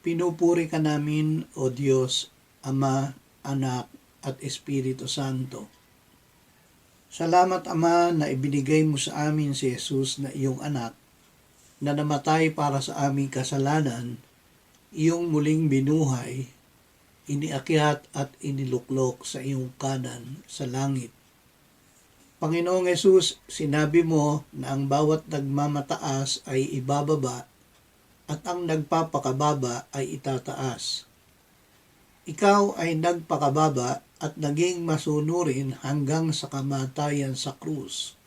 Pinupuri ka namin, O Diyos, Ama, Anak, at Espiritu Santo. Salamat, Ama, na ibinigay mo sa amin si Jesus na iyong anak, na namatay para sa aming kasalanan, iyong muling binuhay, iniakyat at iniluklok sa iyong kanan sa langit. Panginoong Jesus, sinabi mo na ang bawat nagmamataas ay ibababa at ang nagpapakababa ay itataas. Ikaw ay nagpakababa at naging masunurin hanggang sa kamatayan sa krus.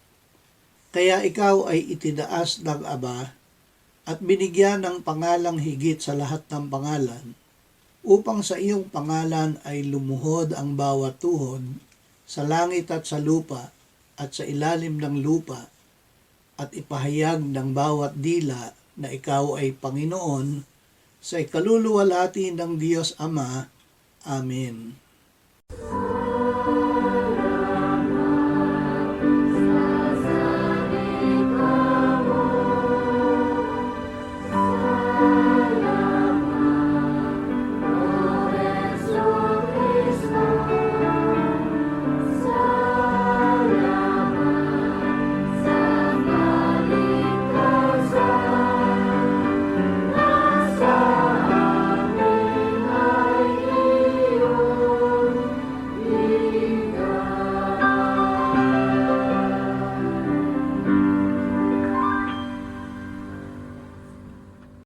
Kaya ikaw ay itinaas ng Ama at binigyan ng pangalang higit sa lahat ng pangalan, upang sa iyong pangalan ay lumuhod ang bawat tuhod sa langit at sa lupa at sa ilalim ng lupa, at ipahayag ng bawat dila na ikaw ay Panginoon sa ikaluluwalhati ng Diyos Ama. Amen.